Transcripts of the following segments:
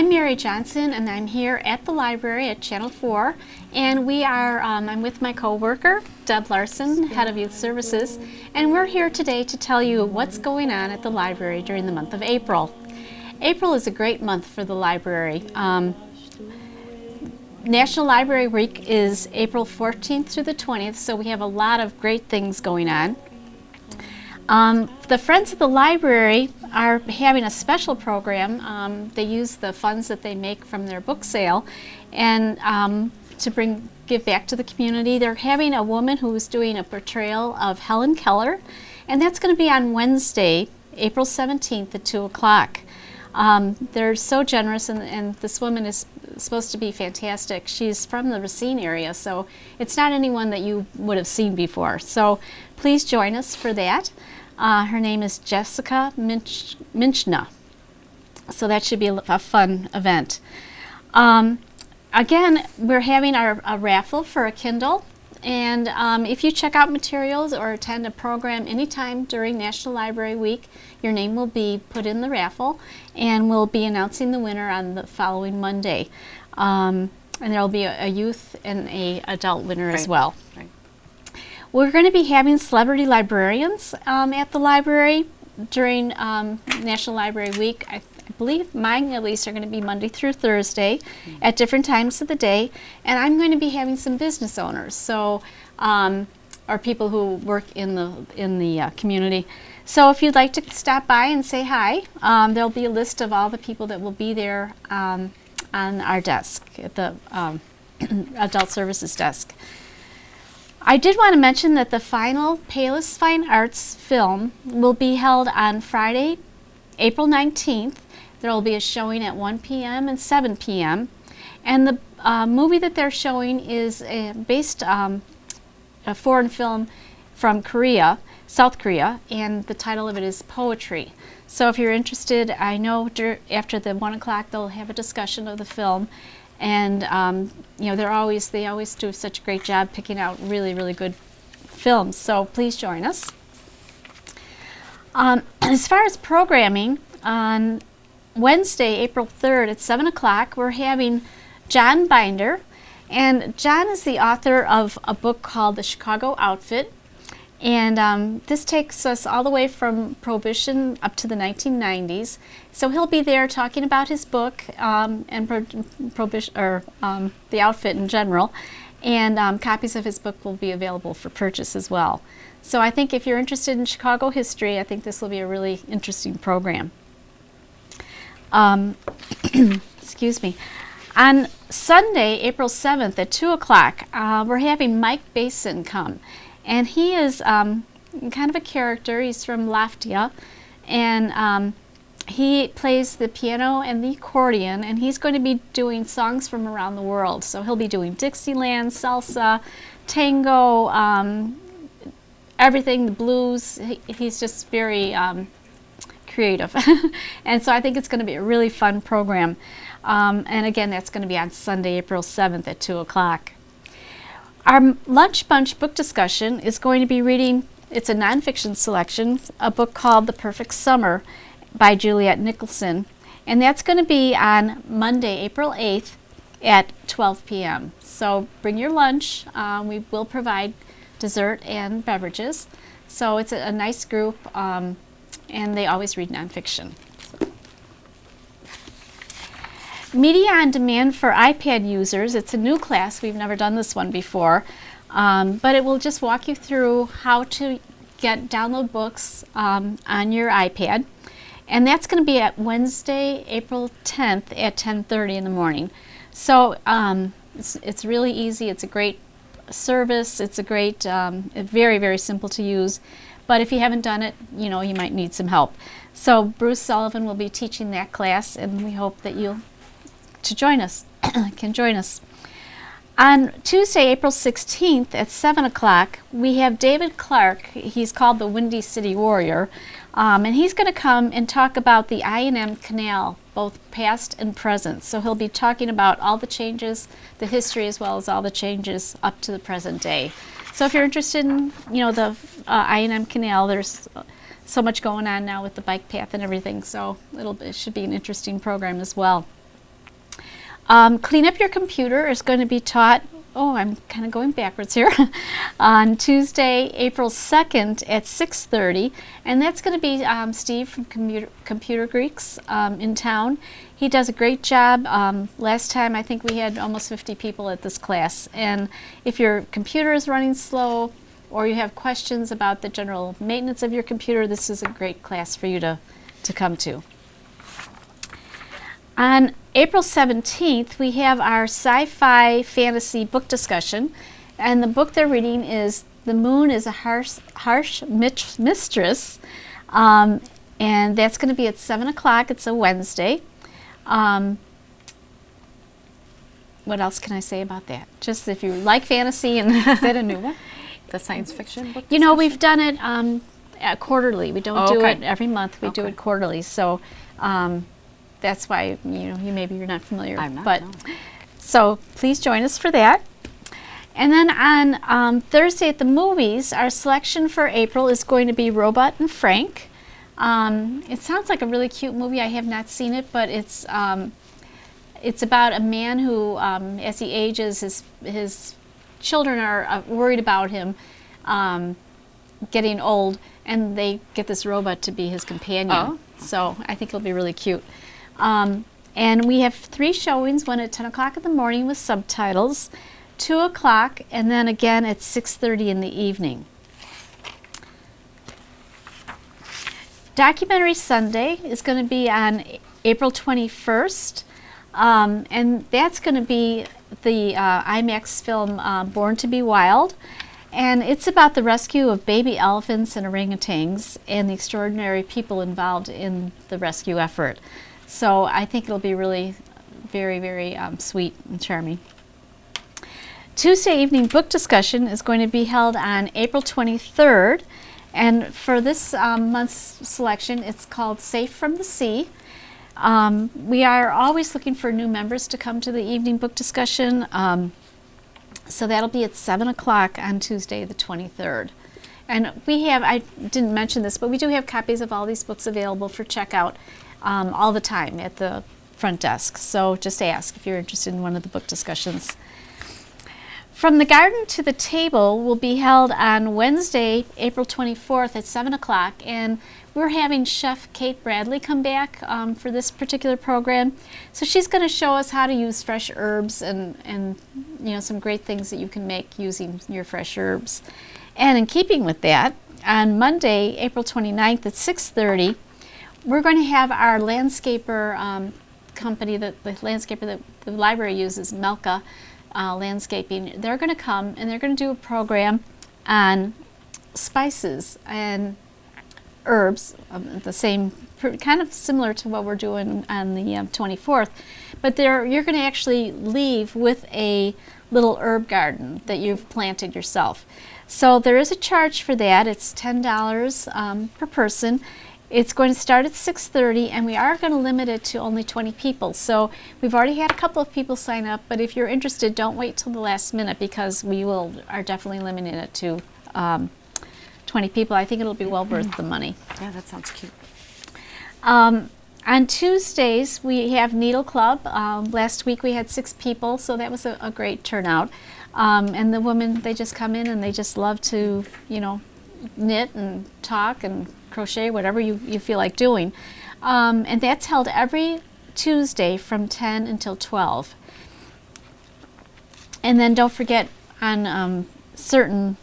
I'm Mary Johnson, and I'm here at the library at Channel 4, and we are, I'm with my co-worker, Deb Larson, Head of Youth Services, and we're here today to tell you what's going on at the library during the month of April. April is a great month for the library. National Library Week is April 14th through the 20th, so we have a lot of great things going on. The Friends of the Library are having a special program. They use the funds that they make from their book sale and to give back to the community. They're having a woman who is doing a portrayal of Helen Keller, and that's going to be on Wednesday, April 17th at 2 o'clock. They're so generous, and this woman is supposed to be fantastic. She's from the Racine area, so it's not anyone that you would have seen before. So please join us for that. Her name is Jessica Minchna. So that should be a fun event. Again, we're having a raffle for a Kindle. And if you check out materials or attend a program anytime during National Library Week, your name will be put in the raffle, and we'll be announcing the winner on the following Monday. And there will be a youth and an adult winner as well. Right. We're going to be having celebrity librarians at the library during National Library Week. I believe mine, at least, are going to be Monday through Thursday at different times of the day. And I'm going to be having some business owners, so or people who work in the community. So if you'd like to stop by and say hi, there'll be a list of all the people that will be there on our desk at the Adult Services desk. I did want to mention that the final Payless Fine Arts film will be held on Friday, April 19th. There will be a showing at 1 p.m. and 7 p.m. And the movie that they're showing is based a foreign film from Korea, South Korea, and the title of it is Poetry. So if you're interested, I know after the 1 o'clock they'll have a discussion of the film. And you know, they always do such a great job picking out really, really good films. So please join us. As far as programming, on Wednesday, April 3rd at 7 o'clock, we're having John Binder. And John is the author of a book called The Chicago Outfit. And this takes us all the way from Prohibition up to the 1990s. So he'll be there talking about his book and Prohibition, or the outfit in general. And copies of his book will be available for purchase as well. So I think if you're interested in Chicago history, I think this will be a really interesting program. Excuse me. On Sunday, April 7th at 2 o'clock, we're having Mike Basin come. And he is kind of a character. He's from Lafayette, and he plays the piano and the accordion, and he's going to be doing songs from around the world. So he'll be doing Dixieland, salsa, tango, everything, the blues. He's just very creative. And so I think it's going to be a really fun program. And again, that's going to be on Sunday, April 7th at 2 o'clock. Our Lunch Bunch book discussion is going to be reading, it's a nonfiction selection, a book called The Perfect Summer by Juliet Nicholson. And that's going to be on Monday, April 8th at 12 p.m. So bring your lunch. We will provide dessert and beverages. So it's a nice group, and they always read nonfiction. Media on Demand for iPad users. It's a new class. We've never done this one before. But it will just walk you through how to download books on your iPad. And that's going to be at Wednesday, April 10th at 10:30 in the morning. So it's really easy. It's a great service. It's a great, very, very simple to use. But if you haven't done it, you know, you might need some help. So Bruce Sullivan will be teaching that class, and we hope that you'll can join us. On Tuesday, April 16th at 7 o'clock, we have David Clark. He's called the Windy City Warrior, and he's going to come and talk about the I&M Canal, both past and present. So he'll be talking about all the changes, the history, as well as all the changes up to the present day. So if you're interested in, you know, the I&M Canal, there's so much going on now with the bike path and everything, so it should be an interesting program as well. Clean Up Your Computer is going to be taught, I'm kind of going backwards here, on Tuesday, April 2nd at 6:30. And that's going to be Steve from Computer Greeks in town. He does a great job. Last time I think we had almost 50 people at this class. And if your computer is running slow or you have questions about the general maintenance of your computer, this is a great class for you to come to. On April 17th, we have our sci-fi fantasy book discussion. And the book they're reading is The Moon is a Harsh Mistress. And that's going to be at 7 o'clock. It's a Wednesday. What else can I say about that? Just if you like fantasy. And is that a new one? The science fiction book? You know, we've done it quarterly. We don't do it every month. We do it quarterly. So that's why you maybe you're not familiar. I'm not. But no. So please join us for that. And then on Thursday at the movies, our selection for April is going to be Robot and Frank. It sounds like a really cute movie. I have not seen it, but it's about a man who, as he ages, his children are worried about him getting old, and they get this robot to be his companion. Oh. So I think it'll be really cute. And we have 3 showings, one at 10 o'clock in the morning with subtitles, 2 o'clock, and then again at 6:30 in the evening. Documentary Sunday is going to be on April 21st, and that's going to be the IMAX film Born to be Wild, and it's about the rescue of baby elephants and orangutans and the extraordinary people involved in the rescue effort. So I think it'll be really very, very sweet and charming. Tuesday evening book discussion is going to be held on April 23rd. And for this month's selection, it's called Safe from the Sea. We are always looking for new members to come to the evening book discussion. So that'll be at 7 o'clock on Tuesday the 23rd. And we have, I didn't mention this, but we do have copies of all these books available for checkout all the time at the front desk. So just ask if you're interested in one of the book discussions. From the Garden to the Table will be held on Wednesday, April 24th at 7 o'clock, and we're having Chef Kate Bradley come back for this particular program. So she's going to show us how to use fresh herbs and some great things that you can make using your fresh herbs. And in keeping with that, on Monday, April 29th at 6:30, we're going to have our landscaper company, the landscaper that the library uses, Melka Landscaping. They're going to come and they're going to do a program on spices and herbs, the same, kind of similar to what we're doing on the 24th, but you're going to actually leave with a little herb garden that you've planted yourself. So there is a charge for that. It's $10 per person. It's going to start at 6:30, and we are going to limit it to only 20 people. So we've already had a couple of people sign up, but if you're interested, don't wait till the last minute because we are definitely limiting it to 20 people. I think it'll be well worth the money. Yeah, that sounds cute. On Tuesdays, we have Needle Club. Last week we had 6 people, so that was a great turnout. And the women, they just come in and they just love to, knit and talk and crochet, whatever you feel like doing. And that's held every Tuesday from 10 until 12. And then don't forget on certain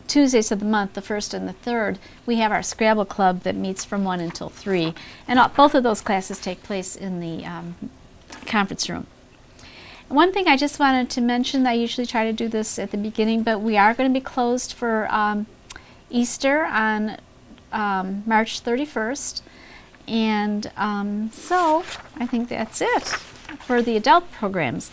Tuesdays of the month, the 1st and the 3rd, we have our Scrabble Club that meets from 1 until 3. And both of those classes take place in the conference room. One thing I just wanted to mention, I usually try to do this at the beginning, but we are going to be closed for Easter on March 31st. And so I think that's it for the adult programs.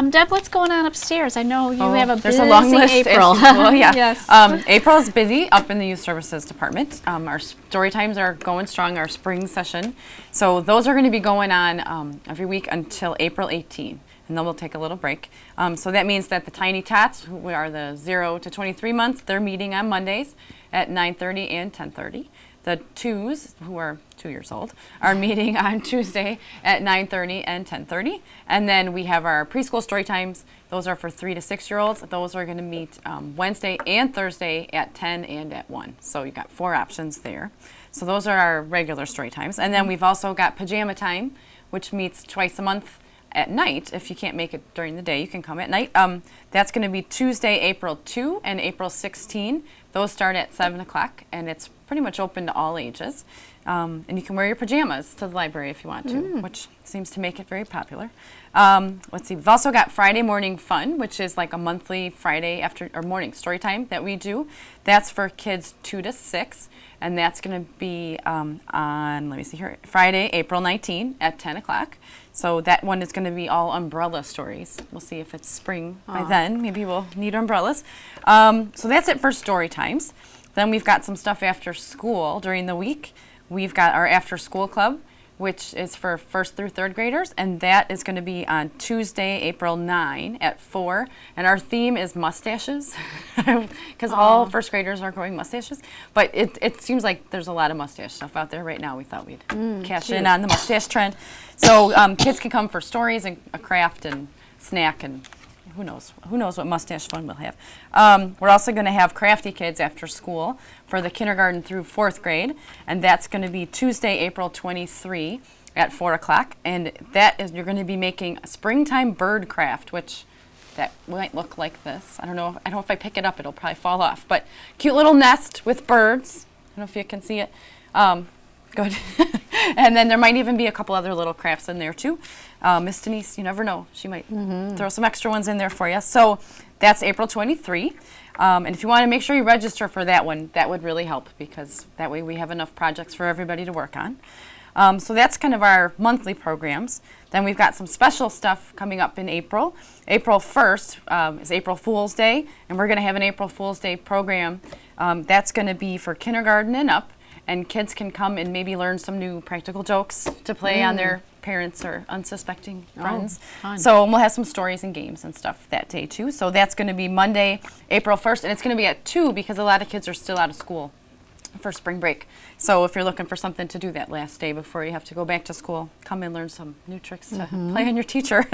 Deb, what's going on upstairs? I know you have a there's busy a long list. April. Well, yeah. Yes. April is busy up in the youth services department. Our story times are going strong, our spring session. So those are going to be going on every week until April 18. And then we'll take a little break. So that means that the Tiny Tots, who are the 0 to 23 months, they're meeting on Mondays at 9:30 and 10:30. The twos, who are 2 years old, are meeting on Tuesday at 9:30 and 10:30. And then we have our preschool story times. Those are for 3 to 6 year olds. Those are going to meet Wednesday and Thursday at 10 and at 1. So you've got 4 options there. So those are our regular story times. And then we've also got pajama time, which meets twice a month at night. If you can't make it during the day, you can come at night. That's going to be Tuesday, April 2 and April 16. Those start at 7 o'clock, and it's pretty much open to all ages. And you can wear your pajamas to the library if you want to, which seems to make it very popular. Let's see, we've also got Friday Morning Fun, which is like a monthly Friday after or morning story time that we do. That's for kids 2 to 6, and that's going to be on, let me see here, Friday, April 19 at 10 o'clock. So that one is going to be all umbrella stories. We'll see if it's spring by then. Maybe we'll need umbrellas. So that's it for story times. Then we've got some stuff after school during the week. We've got our after school club, which is for 1st through 3rd graders, and that is going to be on Tuesday, April 9 at 4. And our theme is mustaches, because all 1st graders are growing mustaches. But it seems like there's a lot of mustache stuff out there right now. We thought we'd cash in on the mustache trend. So kids can come for stories and a craft and snack, and who knows what mustache fun we'll have. We're also going to have crafty kids after school for the kindergarten through 4th grade, and that's going to be Tuesday, April 23 at 4 o'clock. And that is, you're going to be making a springtime bird craft, which that might look like this. I don't know if I pick it up, it'll probably fall off. But cute little nest with birds. I don't know if you can see it. Good. And then there might even be a couple other little crafts in there too. Miss Denise, you never know. She might throw some extra ones in there for you. So that's April 23. And if you want to make sure you register for that one, that would really help, because that way we have enough projects for everybody to work on. So that's kind of our monthly programs. Then we've got some special stuff coming up in April. April 1st is April Fool's Day, and we're going to have an April Fool's Day program. That's going to be for kindergarten and up. And kids can come and maybe learn some new practical jokes to play on their parents or unsuspecting friends. Fun. So we'll have some stories and games and stuff that day too. So that's going to be Monday, April 1st, and it's going to be at 2 because a lot of kids are still out of school for spring break. So if you're looking for something to do that last day before you have to go back to school, come and learn some new tricks to play on your teacher.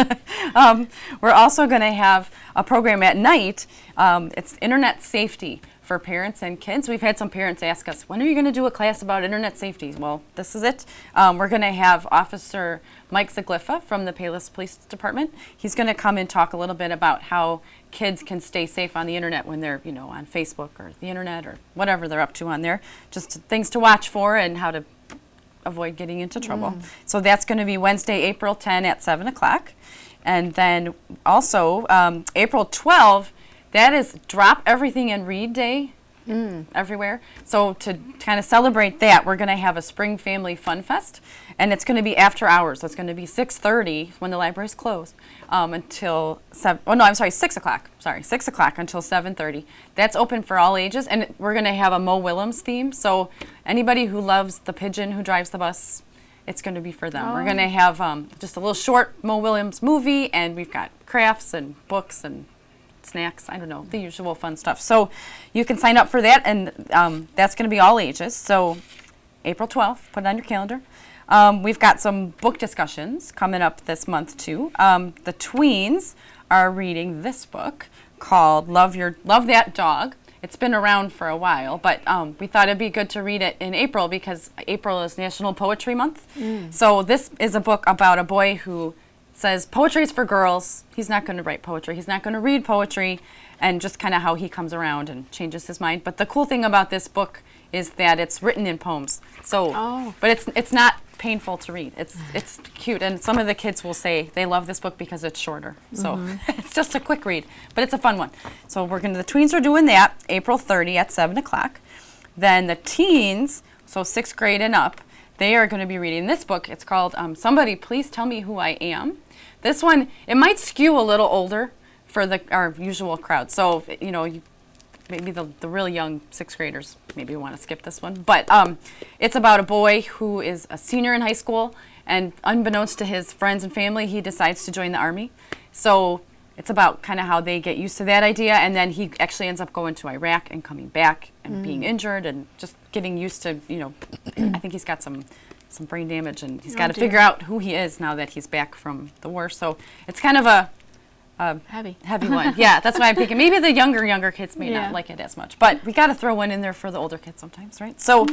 We're also going to have a program at night. It's internet safety for parents and kids. We've had some parents ask us, when are you going to do a class about internet safety? Well, this is it. We're going to have Officer Mike Zaglifa from the Palos Police Department. He's going to come and talk a little bit about how kids can stay safe on the internet when they're, on Facebook or the internet or whatever they're up to on there. Just things to watch for and how to avoid getting into trouble. So that's going to be Wednesday, April 10 at 7 o'clock. And then also April 12, that is Drop Everything and Read Day everywhere. So to kind of celebrate that, we're going to have a Spring Family Fun Fest, and it's going to be after hours. So it's going to be 6:30 when the library's closed until 6 o'clock. Sorry, 6 o'clock until 7:30. That's open for all ages, and we're going to have a Mo Willems theme. So anybody who loves the pigeon who drives the bus, it's going to be for them. We're going to have just a little short Mo Willems movie, and we've got crafts and books and snacks, I don't know, the usual fun stuff. So you can sign up for that, and that's going to be all ages. So April 12th, put it on your calendar. We've got some book discussions coming up this month too. The tweens are reading this book called Love That Dog. It's been around for a while, but we thought it'd be good to read it in April because April is National Poetry Month. So this is a book about a boy who says poetry is for girls. He's not going to write poetry. He's not going to read poetry, and just kind of how he comes around and changes his mind. But the cool thing about this book is that it's written in poems. So, but it's not painful to read. It's cute, and some of the kids will say they love this book because it's shorter. So it's just a quick read, but it's a fun one. So the tweens are doing that April 30 at 7 o'clock. Then the teens, so 6th grade and up, they are going to be reading this book. It's called Somebody Please Tell Me Who I Am. This one, it might skew a little older for our usual crowd. So, maybe the really young 6th graders maybe want to skip this one. But it's about a boy who is a senior in high school, and unbeknownst to his friends and family, he decides to join the Army. So it's about kind of how they get used to that idea, and then he actually ends up going to Iraq and coming back and being injured and just getting used to, I think he's got some brain damage, and he's got to figure out who he is now that he's back from the war. So it's kind of a heavy one. Yeah, that's why I'm thinking maybe the younger kids may not like it as much, but we got to throw one in there for the older kids sometimes, right? So,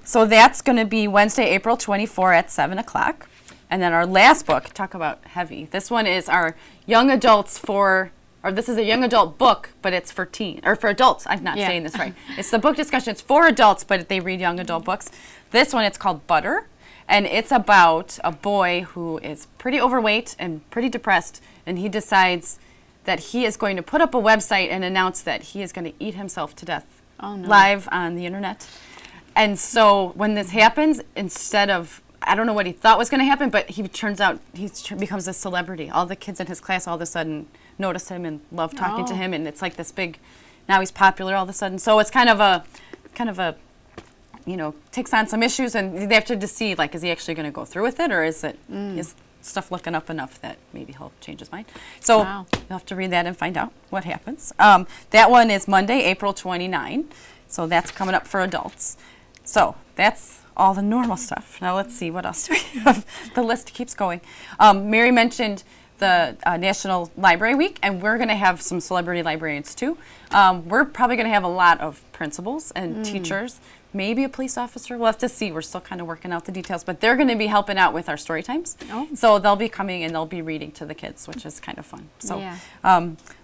so that's going to be Wednesday, April 24 at 7 o'clock. And then our last book, talk about heavy. This one is our young adults this is a young adult book, but it's for adults. I'm not saying this right. It's the book discussion. It's for adults, but they read young adult books. This one, it's called Butter, and it's about a boy who is pretty overweight and pretty depressed, and he decides that he is going to put up a website and announce that he is going to eat himself to death live on the internet. And so when this happens, instead of, I don't know what he thought was going to happen, but he turns out he becomes a celebrity. All the kids in his class all of a sudden notice him and love talking to him, and it's like this big, now he's popular all of a sudden. So it's kind of a, takes on some issues, and they have to see, like, is he actually going to go through with it, or is it is stuff looking up enough that maybe he'll change his mind? So you'll have to read that and find out what happens. That one is Monday, April 29. So that's coming up for adults. So that's all the normal stuff. Now let's see, what else do we have? The list keeps going. Mary mentioned the National Library Week, and we're going to have some celebrity librarians too. We're probably going to have a lot of principals and teachers, maybe a police officer. We'll have to see. We're still kind of working out the details, but they're going to be helping out with our story times. So they'll be coming and they'll be reading to the kids, which is kind of fun. So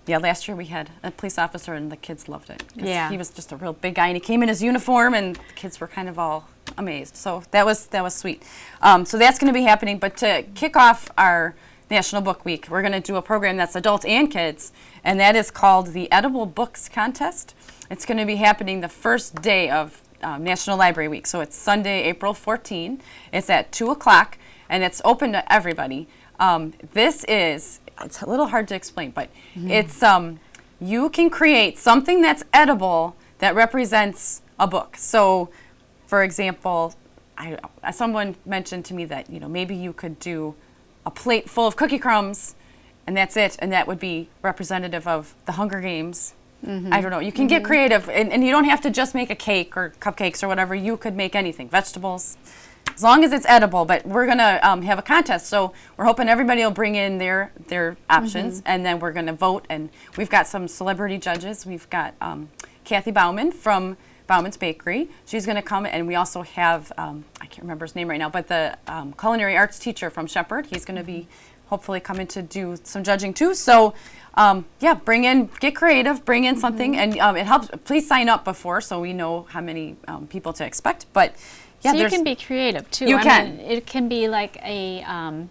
last year we had a police officer and the kids loved it. He was just a real big guy, and he came in his uniform, and the kids were kind of all amazed. So that was sweet. So that's going to be happening. But to kick off our National Book Week, we're going to do a program that's adults and kids, and that is called the Edible Books Contest. It's going to be happening the first day of National Library Week. So it's Sunday, April 14. It's at 2 o'clock, and it's open to everybody. It's a little hard to explain, but it's you can create something that's edible that represents a book. So, for example, someone mentioned to me that maybe you could do a plate full of cookie crumbs, and that's it, and that would be representative of the Hunger Games. I don't know. You can get creative, and you don't have to just make a cake or cupcakes or whatever. You could make anything, vegetables, as long as it's edible. But we're going to have a contest, so we're hoping everybody will bring in their options, and then we're going to vote. And we've got some celebrity judges. We've got Kathy Bauman from Bauman's Bakery. She's going to come, and we also have, I can't remember his name right now, but the culinary arts teacher from Shepherd. He's going to be hopefully coming to do some judging too. So get creative, bring in something, and it helps. Please sign up before so we know how many people to expect. But so you can be creative too. You can. It can be like a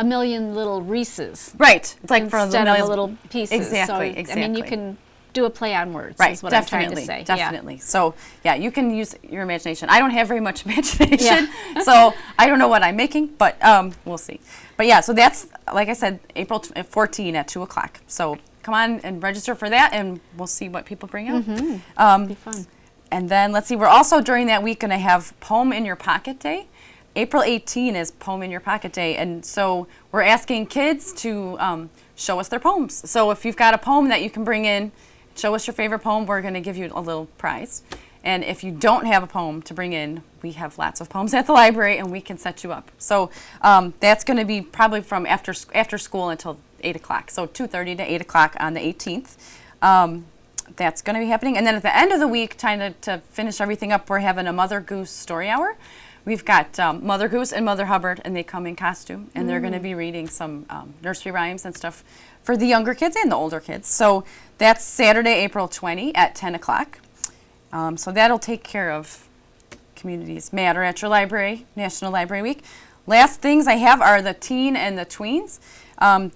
million little Reese's. Right. It's like instead of little pieces. Exactly. So, I mean, you can do a play on words. Right. Is what Definitely. I'm trying to say. Definitely. So you can use your imagination. I don't have very much imagination, so I don't know what I'm making, but we'll see. But so that's, like I said, April 14 at 2 o'clock. So come on and register for that, and we'll see what people bring out. Be fun. And then let's see, we're also during that week going to have Poem in Your Pocket Day. April 18 is Poem in Your Pocket Day, and so we're asking kids to show us their poems. So if you've got a poem that you can bring in, show us your favorite poem, we're going to give you a little prize. And if you don't have a poem to bring in, we have lots of poems at the library, and we can set you up. So that's going to be probably from after school until 8 o'clock, so 2:30 to 8 o'clock on the 18th. That's going to be happening. And then at the end of the week, trying to finish everything up, we're having a Mother Goose story hour. We've got Mother Goose and Mother Hubbard, and they come in costume, and they're going to be reading some nursery rhymes and stuff for the younger kids and the older kids. So that's Saturday, April 20 at 10 o'clock. So that'll take care of Communities Matter at your library, National Library Week. Last things I have are the teen and the tweens.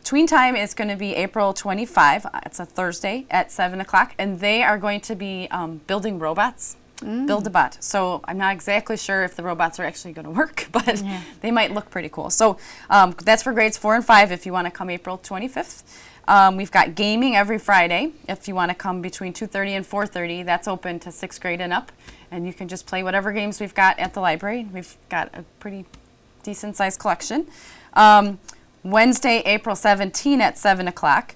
Tween time is going to be April 25. It's a Thursday at 7 o'clock, and they are going to be building robots. Build-A-Bot. So I'm not exactly sure if the robots are actually going to work, but they might look pretty cool. So that's for grades 4 and 5 if you want to come April 25th. We've got gaming every Friday if you want to come between 2:30 and 4:30. That's open to 6th grade and up, and you can just play whatever games we've got at the library. We've got a pretty decent-sized collection. Wednesday, April 17 at 7 o'clock.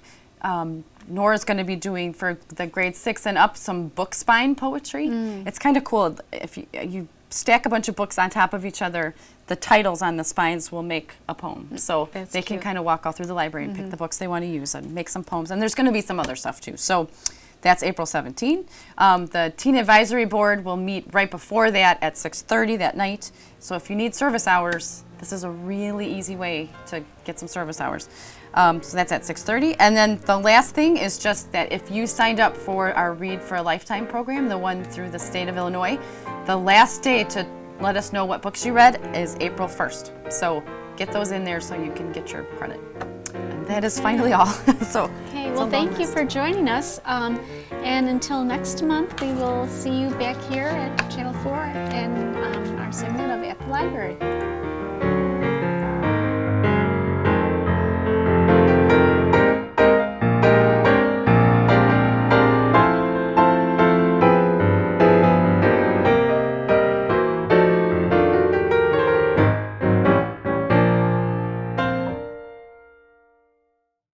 Nora's going to be doing, for the grade 6 and up, some book spine poetry. It's kind of cool. If you stack a bunch of books on top of each other, the titles on the spines will make a poem. So That's they can cute. kind of walk all through the library and pick the books they want to use and make some poems. And there's going to be some other stuff too. So that's April 17. The Teen Advisory Board will meet right before that at 6:30 that night. So if you need service hours, this is a really easy way to get some service hours. So that's at 6:30. And then the last thing is just that if you signed up for our Read for a Lifetime program, the one through the state of Illinois, the last day to let us know what books you read is April 1st. So get those in there so you can get your credit. And that is finally all. So Okay, it's a well, long thank you list. for joining us. And until next month, we will see you back here at Channel 4 and our segment of At the Library.